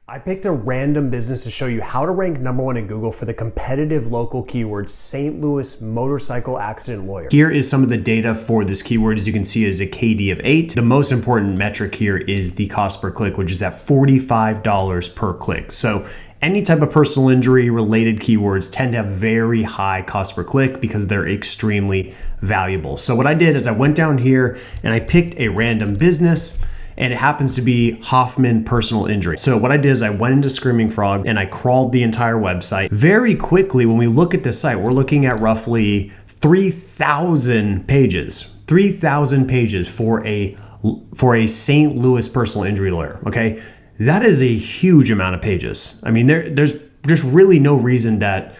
I picked a random business to show you how to rank #1 in Google for the competitive local keyword St. Louis motorcycle accident lawyer. Here is some of the data for this keyword. As you can see, it is a KD of 8. The most important metric here is the cost per click, which is at $45 per click. So any type of personal injury related keywords tend to have very high cost per click because they're extremely valuable. So what I did is I went down here and I picked a random business, and it happens to be Hoffman Personal Injury. So what I did is I went into Screaming Frog and I crawled the entire website. Very quickly, when we look at this site, we're looking at roughly 3,000 pages. 3,000 pages for a St. Louis personal injury lawyer, okay? That is a huge amount of pages. I mean, there's just really no reason that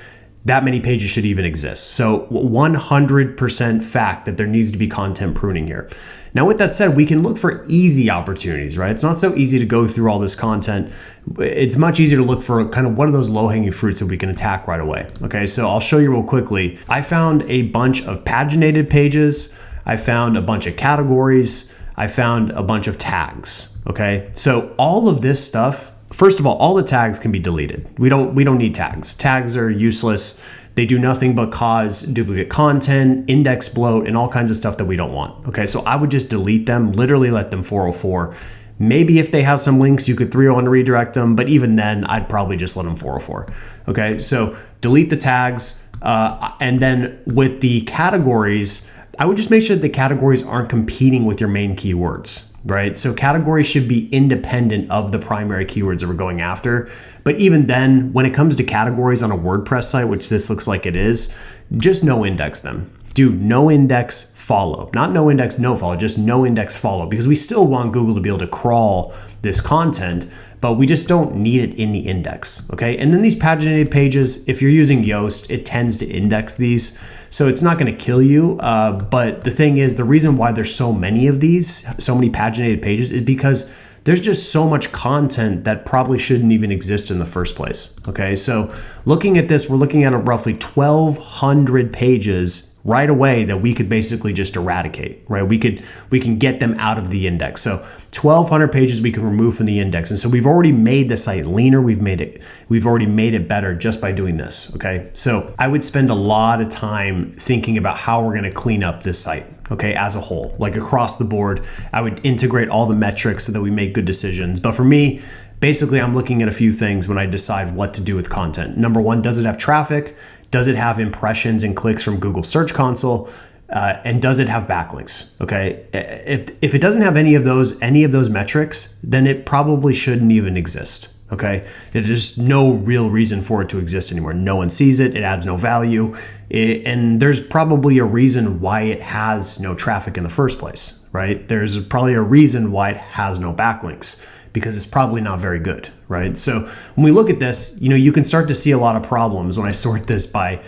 many pages should even exist. So 100% fact that there needs to be content pruning here. Now, with that said, we can look for easy opportunities, right? It's not so easy to go through all this content. It's much easier to look for kind of what are those low-hanging fruits that we can attack right away. Okay, so I'll show you real quickly. I found a bunch of paginated pages. I found a bunch of categories. I found a bunch of tags. Okay, so all of this stuff, first of all the tags can be deleted. We don't need tags. Tags are useless. They do nothing but cause duplicate content, index bloat, and all kinds of stuff that we don't want. Okay, so I would just delete them, literally let them 404. Maybe if they have some links, you could 301 to redirect them, but even then, I'd probably just let them 404. Okay, so delete the tags, and then with the categories, I would just make sure that the categories aren't competing with your main keywords, right? So categories should be independent of the primary keywords that we're going after. But even then, when it comes to categories on a WordPress site, which this looks like it is, just no index them. Do no index follow, not no index no follow, just no index follow, because we still want Google to be able to crawl this content, but we just don't need it in the index, okay? And then these paginated pages, if you're using Yoast, it tends to index these. So it's not going to kill you, but the thing is, the reason why there's so many of these, so many paginated pages, is because there's just so much content that probably shouldn't even exist in the first place. Okay, so looking at this, we're looking at roughly 1,200 pages right away that we could basically just eradicate, right? We can get them out of the index. So 1,200 pages we can remove from the index. And so we've already made the site leaner. We've already made it better just by doing this, okay? So I would spend a lot of time thinking about how we're gonna clean up this site, okay, as a whole, like across the board. I would integrate all the metrics so that we make good decisions. But for me, basically, I'm looking at a few things when I decide what to do with content. Number one, does it have traffic? Does it have impressions and clicks from Google Search Console? And does it have backlinks? Okay, if it doesn't have any of those metrics, then it probably shouldn't even exist. Okay, there's no real reason for it to exist anymore. No one sees it. It adds no value, and there's probably a reason why it has no traffic in the first place. Right? There's probably a reason why it has no backlinks, because it's probably not very good, right? So when we look at this, you can start to see a lot of problems when I sort this by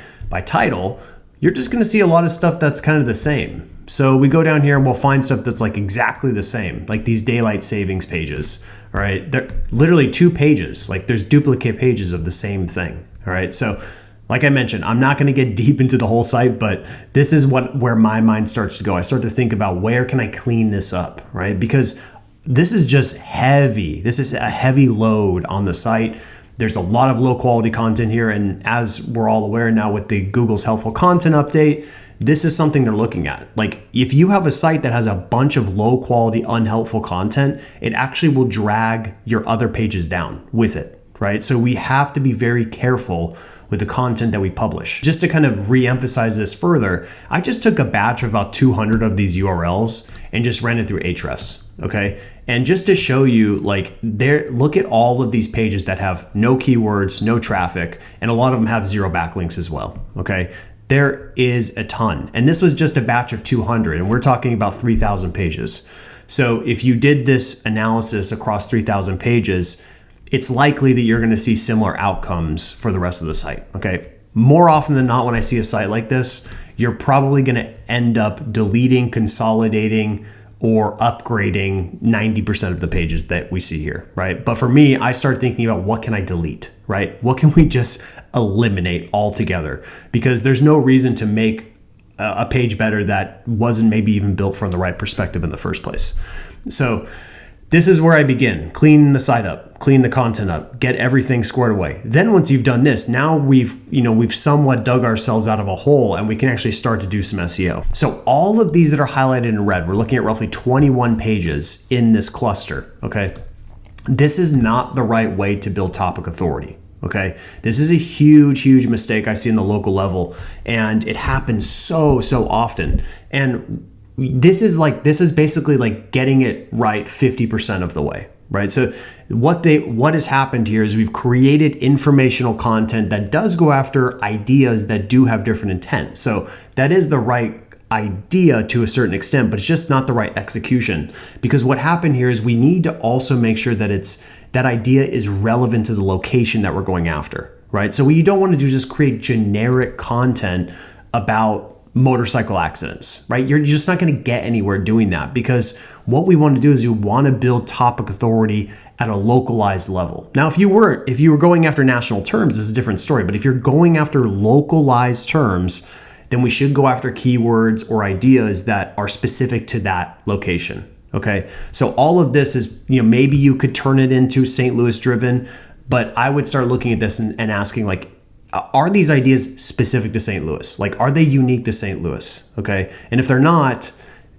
title. You're just gonna see a lot of stuff that's kind of the same. So we go down here and we'll find stuff that's like exactly the same, like these daylight savings pages, all right? They're literally 2 pages, like there's duplicate pages of the same thing, all right? So like I mentioned, I'm not gonna get deep into the whole site, but this is where my mind starts to go. I start to think about where can I clean this up, right? Because this is just heavy. This is a heavy load on the site. There's a lot of low quality content here. And as we're all aware now with the Google's helpful content update, this is something they're looking at. Like if you have a site that has a bunch of low quality, unhelpful content, it actually will drag your other pages down with it, right? So we have to be very careful with the content that we publish. Just to kind of re-emphasize this further, I just took a batch of about 200 of these URLs and just ran it through Ahrefs, okay? And just to show you, like, look at all of these pages that have no keywords, no traffic, and a lot of them have 0 backlinks as well, okay? There is a ton. And this was just a batch of 200, and we're talking about 3,000 pages. So if you did this analysis across 3,000 pages, it's likely that you're going to see similar outcomes for the rest of the site, okay? More often than not, when I see a site like this, you're probably going to end up deleting, consolidating, or upgrading 90% of the pages that we see here, right? But for me, I start thinking about what can I delete, right? What can we just eliminate altogether? Because there's no reason to make a page better that wasn't maybe even built from the right perspective in the first place. So This is where I begin. Clean the site up, clean the content up, get everything squared away. Then once you've done this, now we've somewhat dug ourselves out of a hole and we can actually start to do some SEO. So all of these that are highlighted in red, we're looking at roughly 21 pages in this cluster, okay? This is not the right way to build topic authority. Okay, this is a huge mistake I see in the local level, and it happens so often. And this is basically like getting it right 50% of the way, right? So what has happened here is we've created informational content that does go after ideas that do have different intent. So that is the right idea to a certain extent, but it's just not the right execution. Because what happened here is we need to also make sure that that idea is relevant to the location that we're going after, right? So what you don't want to do is just create generic content about motorcycle accidents, right? You're just not going to get anywhere doing that, because what we want to do is we want to build topic authority at a localized level. Now, if you were going after national terms, this is a different story. But if you're going after localized terms, then we should go after keywords or ideas that are specific to that location. Okay, so all of this is, maybe you could turn it into St. Louis driven, but I would start looking at this and asking, like, are these ideas specific to St. Louis? Like, are they unique to St. Louis? Okay, and if they're not,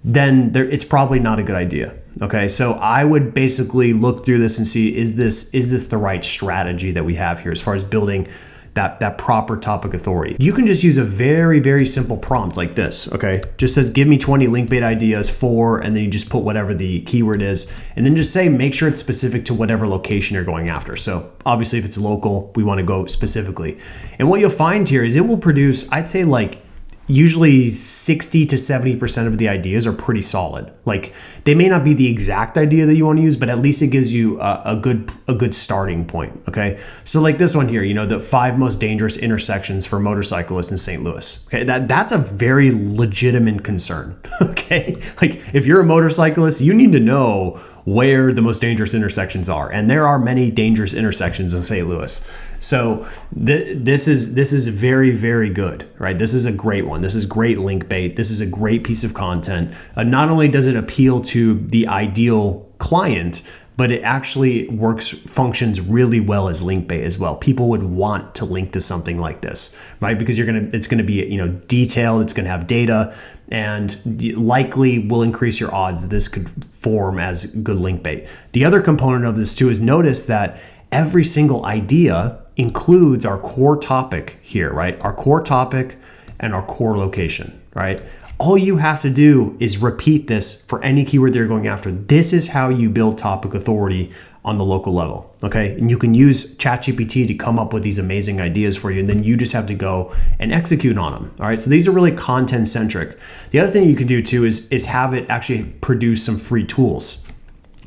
then it's probably not a good idea. Okay, so I would basically look through this and see, is this the right strategy that we have here as far as building that proper topic authority? You can just use a very simple prompt like this, okay? Just says, give me 20 link bait ideas for, and then you just put whatever the keyword is, and then just say, make sure it's specific to whatever location you're going after. So obviously if it's local, we want to go specifically. And what you'll find here is it will produce, I'd say, like, usually 60 to 70% of the ideas are pretty solid. Like, they may not be the exact idea that you want to use, but at least it gives you a good starting point. Okay, so like this one here, the 5 most dangerous intersections for motorcyclists in St. Louis. Okay, that's a very legitimate concern. Okay, like, if you're a motorcyclist, you need to know where the most dangerous intersections are, and there are many dangerous intersections in St. Louis. So this is very good, right? This is a great one. This is great link bait. This is a great piece of content. Not only does it appeal to the ideal client, but it actually functions really well as link bait as well. People would want to link to something like this, right? Because it's gonna be detailed. It's gonna have data, and likely will increase your odds that this could form as good link bait. The other component of this too is notice that every single idea includes our core topic here, right? Our core topic and our core location, right? All you have to do is repeat this for any keyword they're going after. This is how you build topic authority on the local level, okay? And you can use ChatGPT to come up with these amazing ideas for you, and then you just have to go and execute on them, all right? So these are really content centric. The other thing you can do too is have it actually produce some free tools.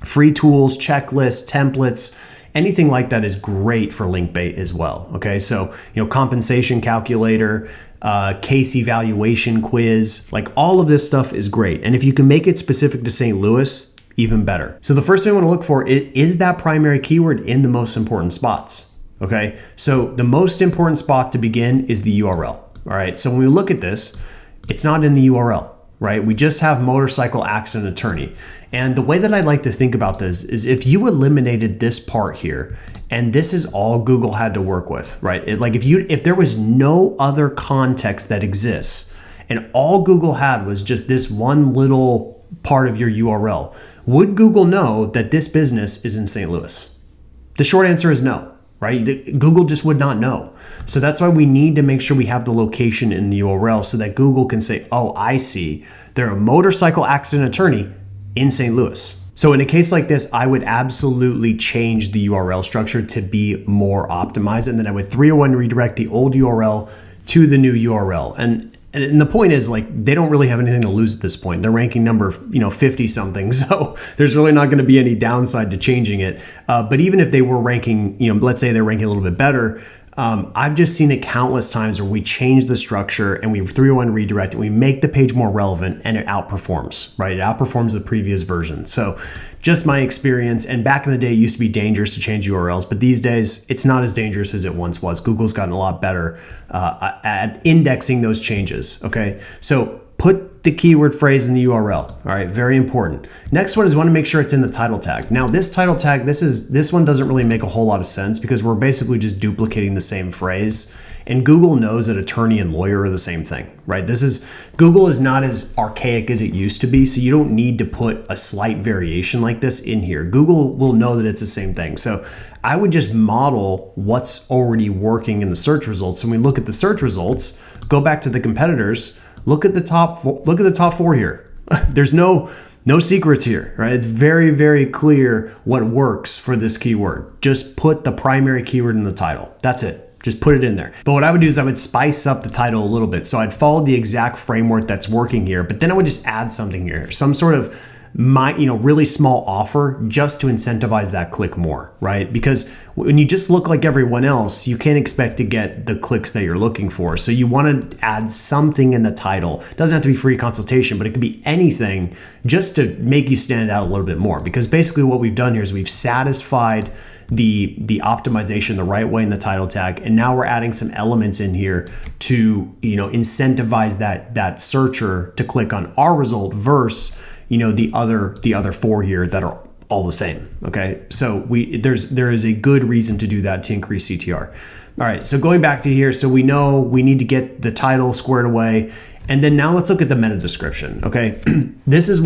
Free tools, checklists, templates, anything like that is great for link bait as well. Okay, so compensation calculator, case evaluation quiz, like all of this stuff is great. And if you can make it specific to St. Louis, even better. So the first thing I want to look for is that primary keyword in the most important spots. Okay, so the most important spot to begin is the URL. All right, so when we look at this, it's not in the URL. Right? We just have motorcycle accident attorney. And the way that I like to think about this is if you eliminated this part here, and this is all Google had to work with, right? If there was no other context that exists, and all Google had was just this one little part of your URL, would Google know that this business is in St. Louis? The short answer is no. Right? Google just would not know. So that's why we need to make sure we have the location in the URL so that Google can say, oh, I see, they're a motorcycle accident attorney in St. Louis. So in a case like this, I would absolutely change the URL structure to be more optimized. And then I would 301 redirect the old URL to the new URL. And the point is, like, they don't really have anything to lose at this point. They're ranking number 50 something. So there's really not going to be any downside to changing it. But even if they were ranking, let's say they're ranking a little bit better, I've just seen it countless times where we change the structure and we 301 redirect and we make the page more relevant and it outperforms, right? It outperforms the previous version. So just my experience. And back in the day, it used to be dangerous to change URLs, but these days it's not as dangerous as it once was. Google's gotten a lot better at indexing those changes. Okay. So put the keyword phrase in the URL. All right, very important. Next one is we want to make sure it's in the title tag. Now this title tag, this one doesn't really make a whole lot of sense because we're basically just duplicating the same phrase. And Google knows that attorney and lawyer are the same thing, right? Google is not as archaic as it used to be, so you don't need to put a slight variation like this in here. Google will know that it's the same thing. So I would just model what's already working in the search results. When we look at the search results, go back to the competitors, look at the top four here. There's no secrets here, right? It's very, very clear what works for this keyword. Just put the primary keyword in the title. That's it. Just put it in there. But what I would do is I would spice up the title a little bit. So I'd follow the exact framework that's working here, but then I would just add something here, some sort of really small offer just to incentivize that click more, right? Because when you just look like everyone else, you can't expect to get the clicks that you're looking for. So you want to add something in the title. It doesn't have to be free consultation, but it could be anything just to make you stand out a little bit more. Because basically what we've done here is we've satisfied the optimization the right way in the title tag, and now we're adding some elements in here to incentivize that searcher to click on our result versus the other four here that are all the same. Okay, so there is a good reason to do that to increase CTR. All right, so going back to here, so we know we need to get the title squared away. And then now let's look at the meta description, okay? This is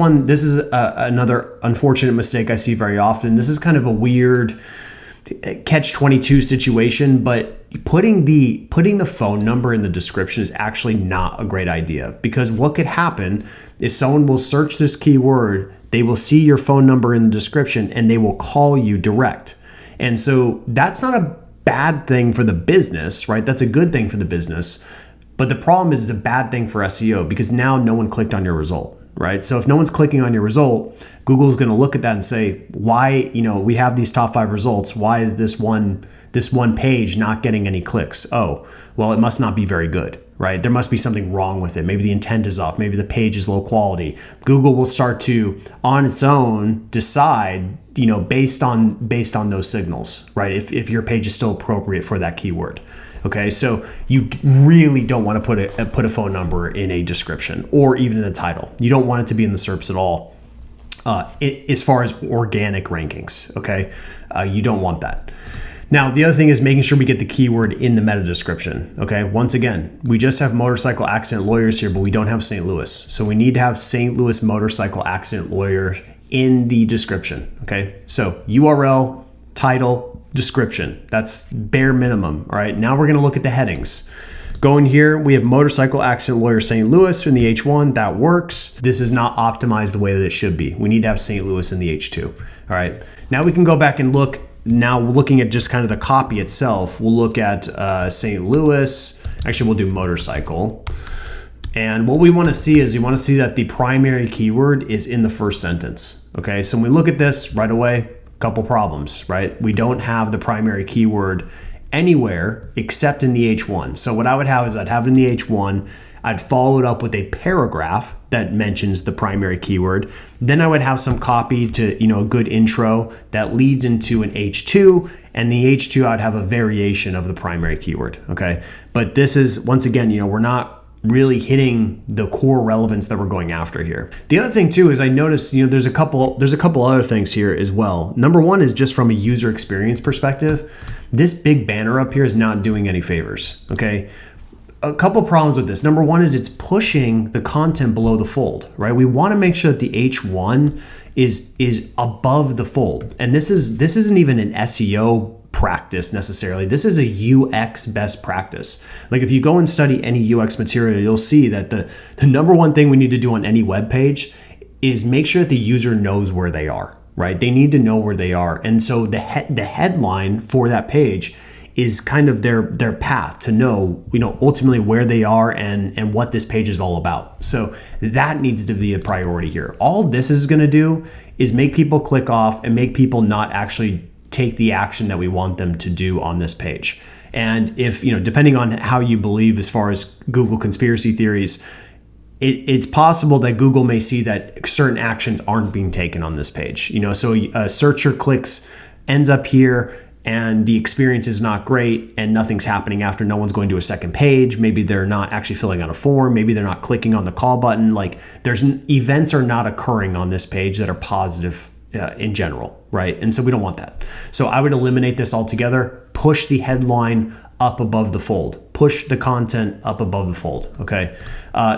another unfortunate mistake I see very often. This is kind of a weird catch-22 situation, but putting the phone number in the description is actually not a great idea, because what could happen is someone will search this keyword, they will see your phone number in the description, and they will call you direct. And so that's not a bad thing for the business, right? That's a good thing for the business. But the problem is it's a bad thing for SEO because now no one clicked on your result, right? So if no one's clicking on your result, Google's going to look at that and say, why, we have these top 5 results. Why is this one page not getting any clicks? Oh, well, it must not be very good, right? There must be something wrong with it. Maybe the intent is off. Maybe the page is low quality. Google will start to, on its own, decide, based on those signals, right? If your page is still appropriate for that keyword. Okay, so you really don't want to put a phone number in a description or even in the title. You don't want it to be in the SERPs at all. As far as organic rankings, okay, you don't want that. Now, the other thing is making sure we get the keyword in the meta description. Okay, once again, we just have motorcycle accident lawyers here, but we don't have St. Louis. So we need to have St. Louis motorcycle accident lawyer in the description. Okay, so URL, title, description. That's bare minimum. All right, now we're going to look at the headings. Going here, we have motorcycle accident lawyer St. Louis in the H1. That works. This is not optimized the way that it should be. We need to have St. Louis in the H2. All right, now we can go back and look. Now looking at just kind of the copy itself, we'll look at St. Louis. Actually, we'll do motorcycle. And what we want to see is that the primary keyword is in the first sentence. Okay, so when we look at this right away, couple problems, right? We don't have the primary keyword anywhere except in the H1. So what I would have is I'd have it in the H1, I'd follow it up with a paragraph that mentions the primary keyword. Then I would have some copy to, a good intro that leads into an H2, and the H2 I'd have a variation of the primary keyword, okay? But this is, once again, we're not really hitting the core relevance that we're going after here. The other thing too is I noticed, there's a couple other things here as well. Number one is just from a user experience perspective, this big banner up here is not doing any favors, okay? A couple problems with this. Number one is it's pushing the content below the fold, right? We want to make sure that the H1 is above the fold. And this isn't even an SEO practice necessarily. This is a UX best practice. Like if you go and study any UX material, you'll see that the number one thing we need to do on any web page is make sure that the user knows where they are, right? They need to know where they are. And so the headline for that page is kind of their path to know, ultimately where they are and what this page is all about. So that needs to be a priority here. All this is going to do is make people click off and make people not actually take the action that we want them to do on this page. And if, depending on how you believe as far as Google conspiracy theories, it's possible that Google may see that certain actions aren't being taken on this page. So a searcher ends up here and the experience is not great and nothing's happening after, no one's going to a second page. Maybe they're not actually filling out a form. Maybe they're not clicking on the call button. Like events are not occurring on this page that are positive in general, right? And so we don't want that. So I would eliminate this altogether, push the headline up above the fold, push the content up above the fold, okay?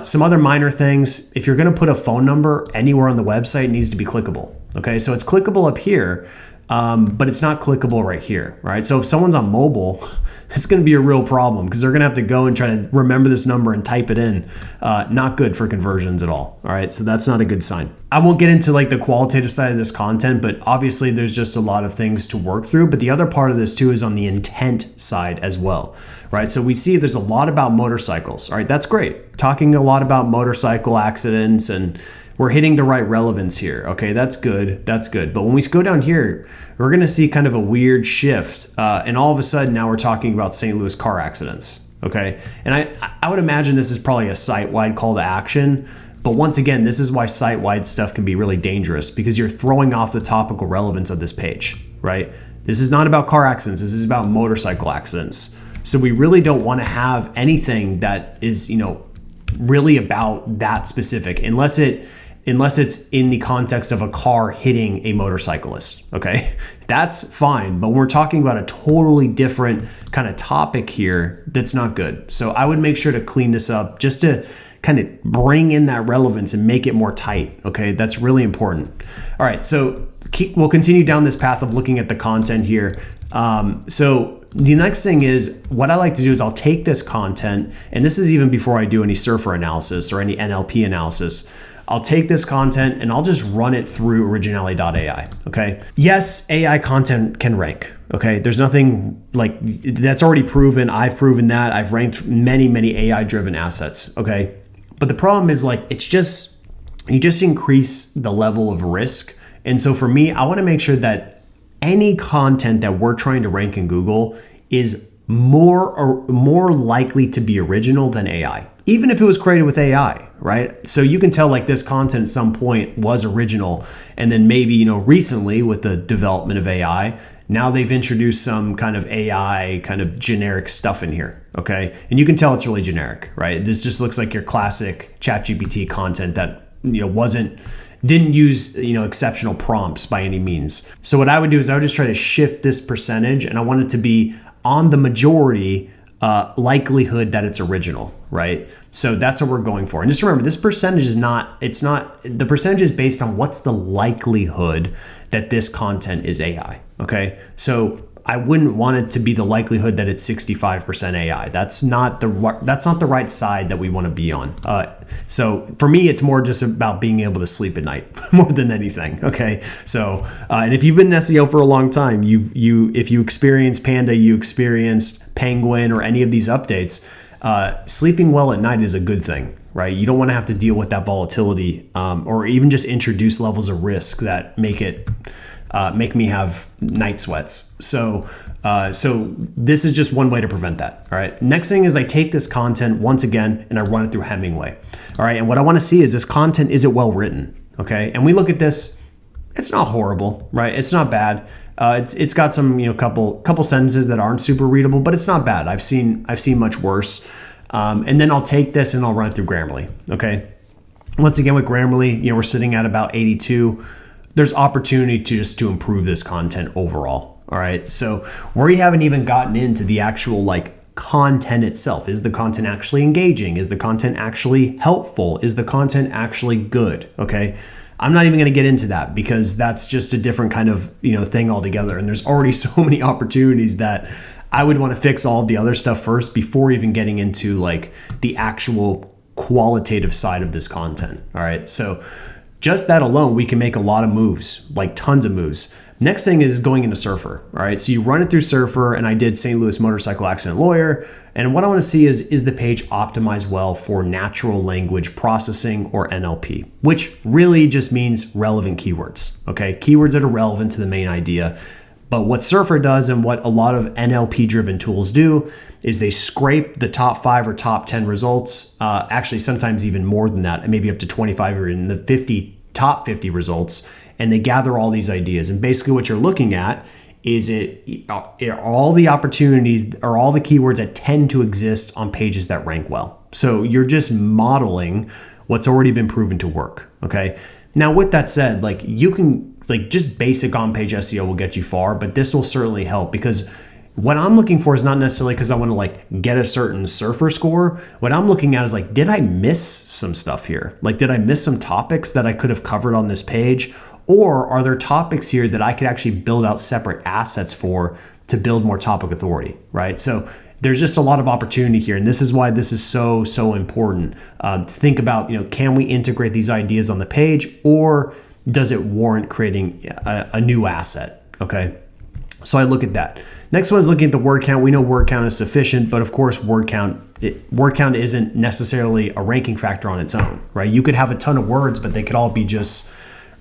Some other minor things, if you're gonna put a phone number anywhere on the website, it needs to be clickable, okay? So it's clickable up here, but it's not clickable right here, right? So if someone's on mobile, it's going to be a real problem because they're going to have to go and try to remember this number and type it in. Not good for conversions at all right? So that's not a good sign. I won't get into like the qualitative side of this content, but obviously there's just a lot of things to work through. But the other part of this too is on the intent side as well, right? So we see there's a lot about motorcycles, all right? That's great. Talking a lot about motorcycle accidents, and we're hitting the right relevance here. Okay, that's good. That's good. But when we go down here, we're going to see kind of a weird shift. And all of a sudden now we're talking about St. Louis car accidents. Okay. And I would imagine this is probably a site-wide call to action. But once again, this is why site-wide stuff can be really dangerous because you're throwing off the topical relevance of this page, right? This is not about car accidents. This is about motorcycle accidents. So we really don't want to have anything that is, really about that specific, unless it's in the context of a car hitting a motorcyclist, okay? That's fine, but when we're talking about a totally different kind of topic here, that's not good. So I would make sure to clean this up just to kind of bring in that relevance and make it more tight, okay? That's really important. All right, so we'll continue down this path of looking at the content here. So the next thing is, what I like to do is I'll take this content, and this is even before I do any surfer analysis or any NLP analysis. I'll take this content and I'll just run it through originality.ai, okay? Yes, AI content can rank, okay? There's nothing like, that's already proven. I've proven that. I've ranked many AI-driven assets, okay? But the problem is like, you just increase the level of risk. And so for me, I wanna make sure that any content that we're trying to rank in Google is more likely to be original than AI, even if it was created with AI, right? So you can tell like this content at some point was original, and then maybe, recently with the development of AI, now they've introduced some kind of AI kind of generic stuff in here, okay? And you can tell it's really generic, right? This just looks like your classic ChatGPT content that, didn't use, exceptional prompts by any means. So what I would do is I would just try to shift this percentage, and I want it to be on the majority likelihood that it's original, right? So that's what we're going for. And just remember, this percentage is the percentage is based on what's the likelihood that this content is AI, okay? So I wouldn't want it to be the likelihood that it's 65% AI. That's not the right side that we want to be on. So for me, it's more just about being able to sleep at night more than anything. Okay. So, and if you've been in SEO for a long time, if you experience Panda, you experienced Penguin or any of these updates, sleeping well at night is a good thing, right? You don't want to have to deal with that volatility, or even just introduce levels of risk that make me have night sweats. So this is just one way to prevent that. All right. Next thing is I take this content once again and I run it through Hemingway. All right. And what I want to see is this content, is it well written? Okay. And we look at this, it's not horrible, right? It's not bad. It's got some, couple sentences that aren't super readable, but it's not bad. I've seen much worse. And then I'll take this and I'll run it through Grammarly. Okay. Once again, with Grammarly, we're sitting at about 82. There's opportunity to improve this content overall. All right. So we haven't even gotten into the actual content itself. Is the content actually engaging? Is the content actually helpful? Is the content actually good? Okay. I'm not even going to get into that because that's just a different kind of, thing altogether. And there's already so many opportunities that I would want to fix all of the other stuff first before even getting into the actual qualitative side of this content. All right. So just that alone, we can make a lot of moves, tons of moves. Next thing is going into Surfer. All right. So you run it through Surfer, and I did St. Louis motorcycle accident lawyer. And what I want to see is the page optimized well for natural language processing, or NLP, which really just means relevant keywords. Okay. Keywords that are relevant to the main idea. But what Surfer does, and what a lot of NLP driven tools do, is they scrape the top 5 or top 10 results. Actually, sometimes even more than that, maybe up to 25 or in the top 50 results. And they gather all these ideas. And basically what you're looking at are all the opportunities or all the keywords that tend to exist on pages that rank well. So you're just modeling what's already been proven to work. Okay. Now, with that said, like you can just basic on-page SEO will get you far, but this will certainly help, because what I'm looking for is not necessarily because I want to get a certain surfer score. What I'm looking at is did I miss some stuff here? Did I miss some topics that I could have covered on this page? Or are there topics here that I could actually build out separate assets for to build more topic authority, right? So there's just a lot of opportunity here. And this is why this is so important to think about, can we integrate these ideas on the page, or does it warrant creating a new asset? Okay. So I look at that. Next one is looking at the word count. We know word count is sufficient, but of course, word count isn't necessarily a ranking factor on its own, right? You could have a ton of words, but they could all be just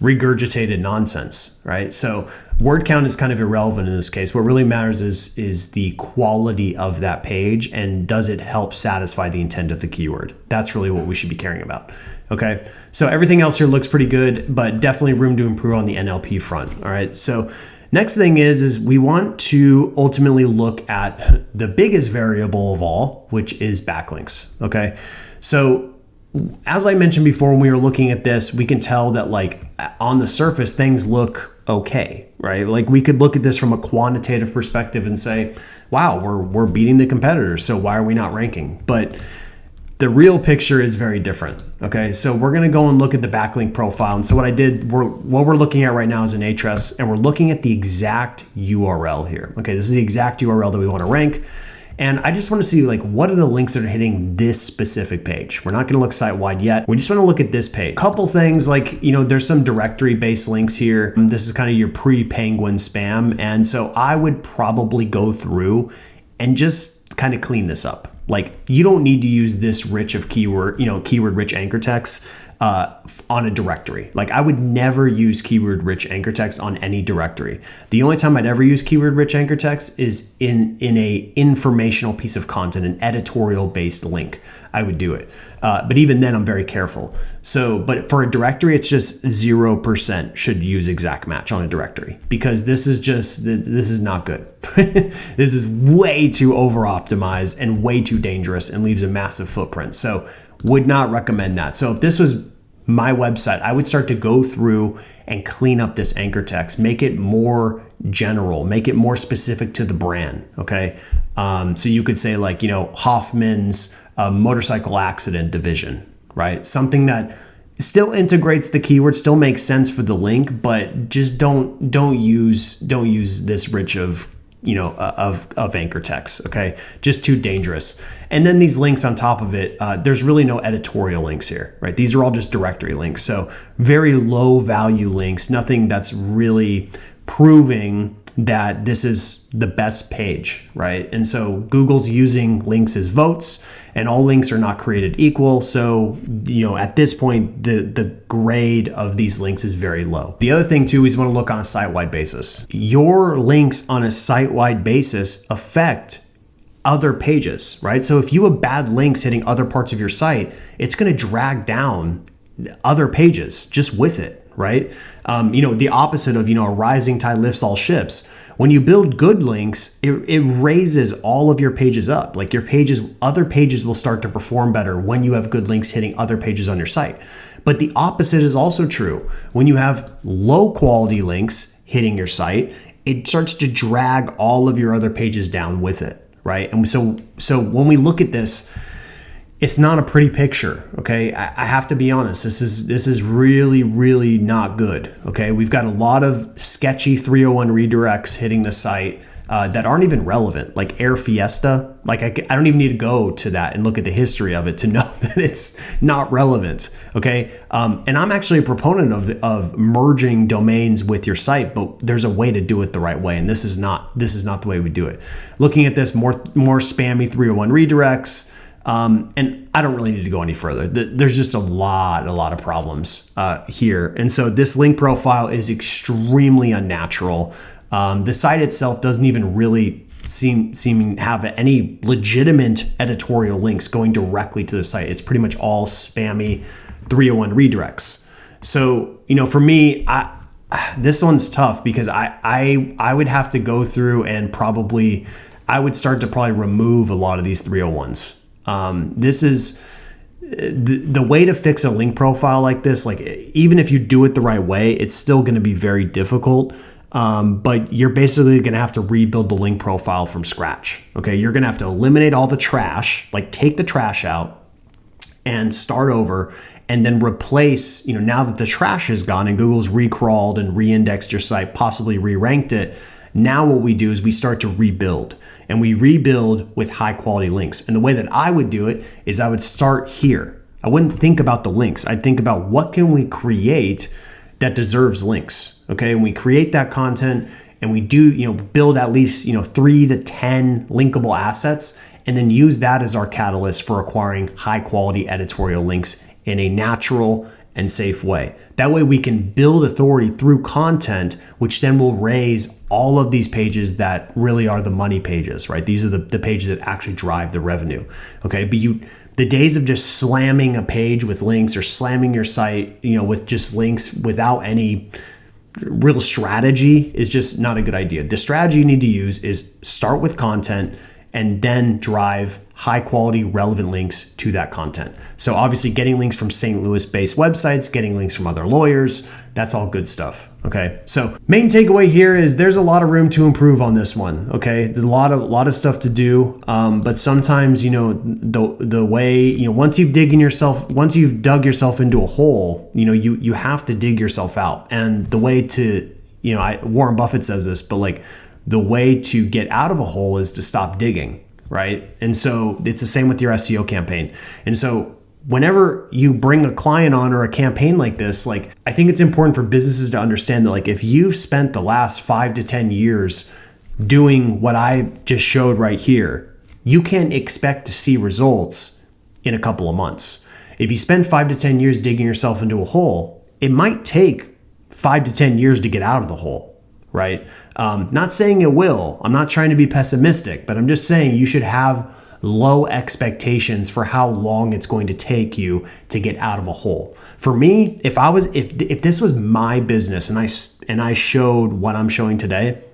regurgitated nonsense, right? So word count is kind of irrelevant in this case. What really matters is the quality of that page, and does it help satisfy the intent of the keyword? That's really what we should be caring about. Okay, so everything else here looks pretty good, but definitely room to improve on the NLP front. All right, so next thing is we want to ultimately look at the biggest variable of all, which is backlinks. Okay, so as I mentioned before, when we were looking at this, we can tell that on the surface, things look okay, right? We could look at this from a quantitative perspective and say, wow, we're beating the competitors, so why are we not ranking? But the real picture is very different. Okay, so we're gonna go and look at the backlink profile. And so what we're looking at right now is an Ahrefs, and we're looking at the exact URL here. Okay, this is the exact URL that we want to rank. And I just want to see what are the links that are hitting this specific page. We're not going to look site-wide yet. We just want to look at this page. Couple things there's some directory-based links here. This is kind of your pre-Penguin spam. And so I would probably go through and just kind of clean this up. You don't need to use this rich of keyword-rich anchor text on a directory. I would never use keyword-rich anchor text on any directory. The only time I'd ever use keyword-rich anchor text is in a informational piece of content, an editorial-based link. I would do it. But even then, I'm very careful. But for a directory, it's just 0% should use exact match on a directory, because this is not good. This is way too over-optimized and way too dangerous and leaves a massive footprint. So would not recommend that. So if this was my website, I would start to go through and clean up this anchor text, make it more general, make it more specific to the brand. Okay. So you could say Hoffman's motorcycle accident division, right? Something that still integrates the keyword, still makes sense for the link, but just don't use this rich of anchor text. Okay. Just too dangerous. And then these links on top of it, there's really no editorial links here, right? These are all just directory links. So very low value links, nothing that's really proving that this is the best page, right? And so Google's using links as votes, and all links are not created equal. So, at this point, the grade of these links is very low. The other thing too is you want to look on a site-wide basis. Your links on a site-wide basis affect other pages, right? So if you have bad links hitting other parts of your site, it's going to drag down other pages just with it. Right? The opposite of, a rising tide lifts all ships. When you build good links, it raises all of your pages up. Other pages will start to perform better when you have good links hitting other pages on your site. But the opposite is also true. When you have low quality links hitting your site, it starts to drag all of your other pages down with it. Right? And so when we look at this, it's not a pretty picture, okay? I have to be honest. This is really, really not good, okay? We've got a lot of sketchy 301 redirects hitting the site that aren't even relevant, like Air Fiesta. I don't even need to go to that and look at the history of it to know that it's not relevant, okay? And I'm actually a proponent of merging domains with your site, but there's a way to do it the right way, and this is not the way we do it. Looking at this, more spammy 301 redirects. And I don't really need to go any further. There's just a lot of problems here. And so this link profile is extremely unnatural. The site itself doesn't even really seem have any legitimate editorial links going directly to the site. It's pretty much all spammy 301 redirects. So, for me, this one's tough because I would have to go through and I would start to probably remove a lot of these 301s. This is the way to fix a link profile like this. Like, even if you do it the right way, it's still going to be very difficult. But you're basically going to have to rebuild the link profile from scratch. Okay. You're going to have to eliminate all the trash, like take the trash out and start over, and then replace, now that the trash is gone and Google's recrawled and re-indexed your site, possibly re-ranked it. Now what we do is we start to rebuild, and we rebuild with high quality links. And the way that I would do it is I would start here. I wouldn't think about the links. I'd think about what can we create that deserves links. Okay. And we create that content, and we do, build at least, 3 to 10 linkable assets, and then use that as our catalyst for acquiring high quality editorial links in a natural and safe way. That way we can build authority through content, which then will raise all of these pages that really are the money pages, right? These are the pages that actually drive the revenue. Okay. But the days of just slamming a page with links, or slamming your site, with just links without any real strategy, is just not a good idea. The strategy you need to use is start with content and then drive high quality relevant links to that content. So obviously getting links from St. Louis based websites, getting links from other lawyers, that's all good stuff. Okay. So main takeaway here is there's a lot of room to improve on this one. Okay. There's a lot of stuff to do. But sometimes, the way, once you've dug yourself into a hole, you have to dig yourself out. And the way to, Warren Buffett says this, but like, the way to get out of a hole is to stop digging, right? And so it's the same with your SEO campaign. And so whenever you bring a client on or a campaign like this, like, I think it's important for businesses to understand that, like, if you've spent the last 5 to 10 years doing what I just showed right here, you can't expect to see results in a couple of months. If you spend 5 to 10 years digging yourself into a hole, it might take 5 to 10 years to get out of the hole. Right? Not saying it will. I'm not trying to be pessimistic, but I'm just saying you should have low expectations for how long it's going to take you to get out of a hole. For me, if this was my business and I showed what I'm showing today,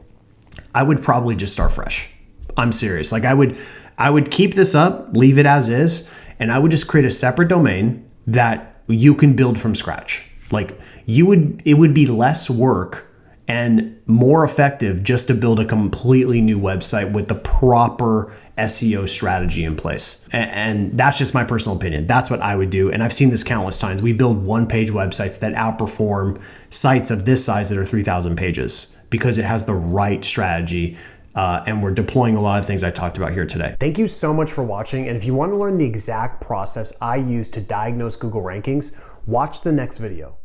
I would probably just start fresh. I'm serious. Like, I would keep this up, leave it as is, and I would just create a separate domain that you can build from scratch. Like, it would be less work and more effective just to build a completely new website with the proper SEO strategy in place. And that's just my personal opinion. That's what I would do. And I've seen this countless times. We build one-page websites that outperform sites of this size that are 3,000 pages because it has the right strategy. And we're deploying a lot of things I talked about here today. Thank you so much for watching. And if you want to learn the exact process I use to diagnose Google rankings, watch the next video.